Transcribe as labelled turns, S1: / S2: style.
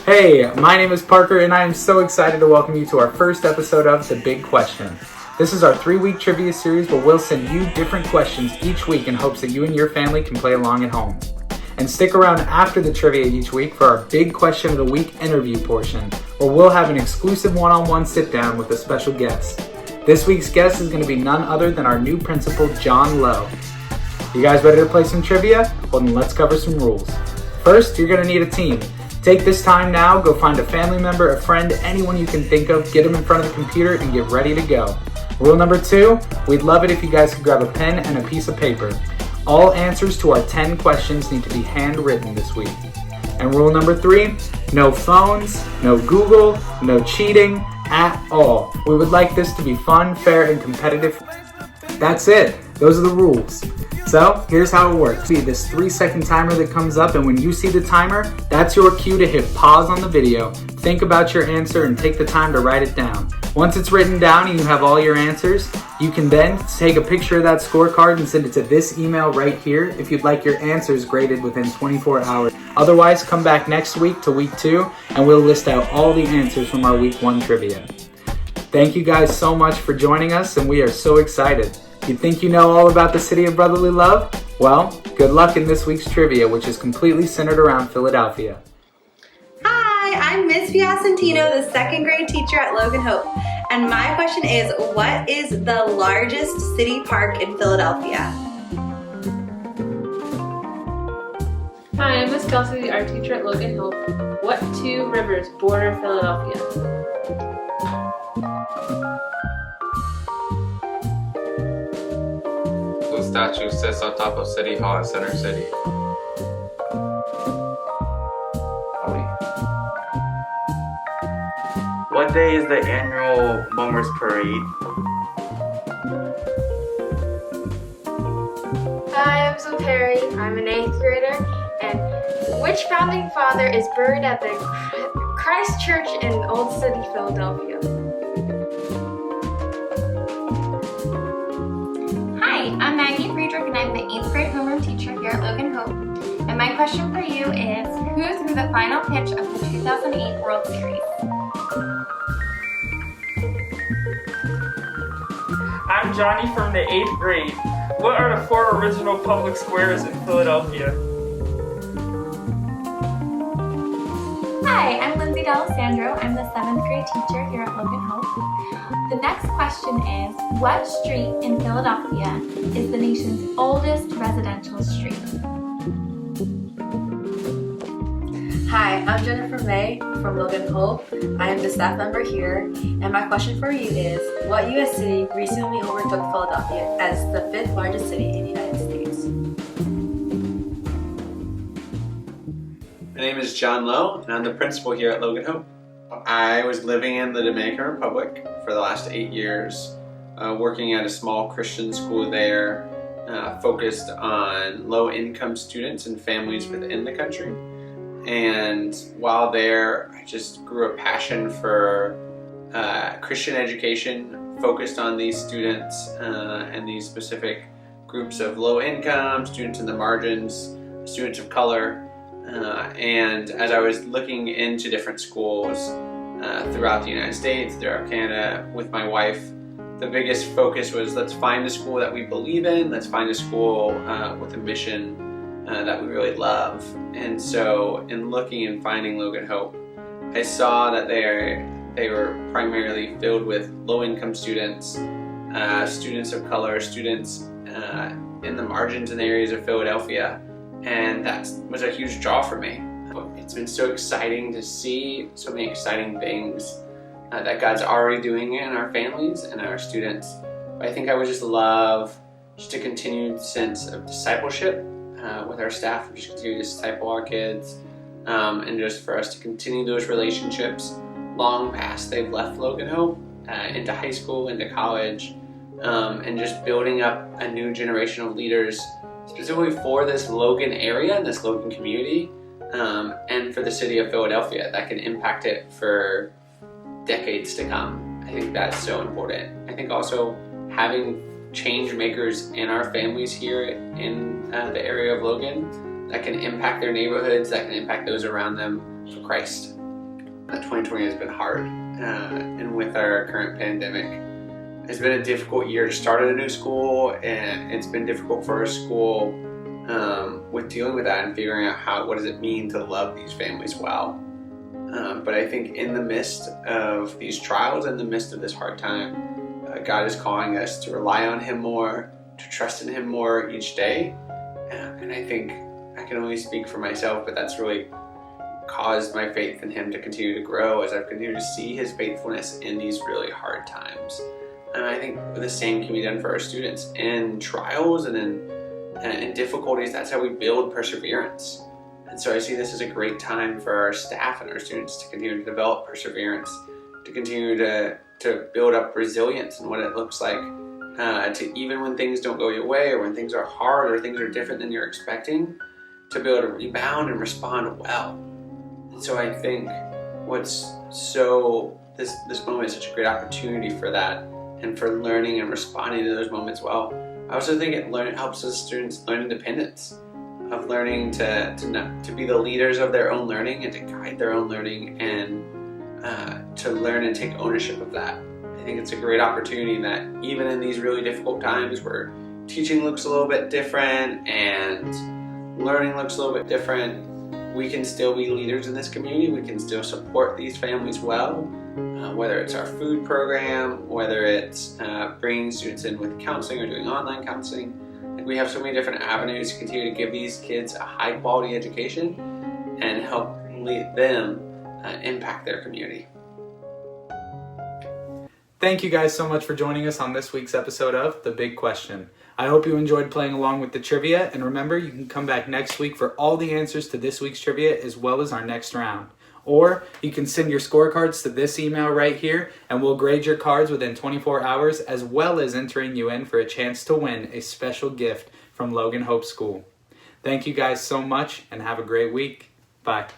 S1: Hey, my name is Parker and I am so excited to welcome you to our first episode of The Big Question. This is our 3-week trivia series where we'll send you different questions each week in hopes that you and your family can play along at home. And stick around after the trivia each week for our Big Question of the Week interview portion, where we'll have an exclusive one-on-one sit-down with a special guest. This week's guest is going to be none other than our new principal, John Lowe. You guys ready to play some trivia? Well, then let's cover some rules. First, you're going to need a team. Take this time now, go find a family member, a friend, anyone you can think of, get them in front of the computer and get ready to go. Rule number 2, we'd love it if you guys could grab a pen and a piece of paper. All answers to our 10 questions need to be handwritten this week. And rule number 3, no phones, no Google, no cheating at all. We would like this to be fun, fair, and competitive. That's it. Those are the rules. So here's how it works. See this 3-second timer that comes up, and when you see the timer, that's your cue to hit pause on the video, think about your answer, and take the time to write it down. Once it's written down and you have all your answers, you can then take a picture of that scorecard and send it to this email right here if you'd like your answers graded within 24 hours. Otherwise, come back next week to week 2 and we'll list out all the answers from our week 1 trivia. Thank you guys so much for joining us, and we are so excited. You think you know all about the City of Brotherly Love? Well, good luck in this week's trivia, which is completely centered around Philadelphia.
S2: Hi, I'm Miss Piacentino, the 2nd grade teacher at Logan Hope. And my question is, what is the largest city park in Philadelphia?
S3: Hi, I'm Miss Kelsey, the art teacher at Logan Hope. What 2 rivers border Philadelphia?
S4: The statue sits on top of City Hall in Center City.
S5: What day is the annual Mummers Parade?
S6: Hi, I'm Zoe Perry. I'm an 8th grader. And which founding father is buried at the Christ Church in Old City, Philadelphia?
S7: Hi, I'm Maggie Friedrich and I'm the 8th grade homeroom teacher here at Logan Hope. And my question for you is, who threw the final pitch of the 2008 World Series?
S8: I'm Johnny from the 8th grade. What are the 4 original public squares in Philadelphia?
S7: Hi, I'm Lindsay D'Alessandro. I'm the 7th grade teacher here at Logan Hope. The next question is, what street in Philadelphia is the nation's oldest residential street?
S9: Hi, I'm Jennifer May from Logan Hope. I am the staff member here, and my question for you is, what U.S. city recently overtook Philadelphia as the 5th largest city in the United States?
S10: My name is John Lowe, and I'm the principal here at Logan Hope. I was living in the Dominican Republic for the last 8 years, working at a small Christian school there, focused on low-income students and families within the country. And while there, I just grew a passion for Christian education, focused on these students and these specific groups of low income, students in the margins, students of color. And as I was looking into different schools throughout the United States, throughout Canada, with my wife, the biggest focus was, let's find a school that we believe in, let's find a school with a mission that we really love. And so in looking and finding Logan Hope, I saw that they were primarily filled with low-income students, students of color, students in the margins and areas of Philadelphia, and that was a huge draw for me. It's been so exciting to see so many exciting things that God's already doing in our families and our students. But I think I would just love just a continued sense of discipleship with our staff, just continue to disciple our kids, and just for us to continue those relationships long past they've left Logan Hope, into high school, into college, and just building up a new generation of leaders specifically for this Logan area and this Logan community, and for the city of Philadelphia that can impact it for decades to come. I think that's so important. I think also having change makers in our families here in the area of Logan that can impact their neighborhoods, that can impact those around them for Christ. 2020 has been hard, and with our current pandemic, it's been a difficult year to start at a new school, and it's been difficult for our school with dealing with that and figuring out what does it mean to love these families well. But I think in the midst of these trials, in the midst of this hard time, God is calling us to rely on Him more, to trust in Him more each day. And I think I can only speak for myself, but that's really caused my faith in Him to continue to grow as I've continued to see His faithfulness in these really hard times. And I think the same can be done for our students. In trials and in difficulties, that's how we build perseverance. And so I see this as a great time for our staff and our students to continue to develop perseverance, to continue to build up resilience and what it looks like to, even when things don't go your way or when things are hard or things are different than you're expecting, to be able to rebound and respond well. And so I think this moment is such a great opportunity for that and for learning and responding to those moments well. I also think it helps us students learn independence, of learning to be the leaders of their own learning and to guide their own learning and to learn and take ownership of that. I think it's a great opportunity that even in these really difficult times where teaching looks a little bit different and learning looks a little bit different, we can still be leaders in this community. We can still support these families well, whether it's our food program, whether it's bringing students in with counseling or doing online counseling. We have so many different avenues to continue to give these kids a high quality education and help them impact their community.
S1: Thank you guys so much for joining us on this week's episode of The Big Question. I hope you enjoyed playing along with the trivia, and remember, you can come back next week for all the answers to this week's trivia as well as our next round. Or you can send your scorecards to this email right here, and we'll grade your cards within 24 hours, as well as entering you in for a chance to win a special gift from Logan Hope School. Thank you guys so much, and have a great week. Bye.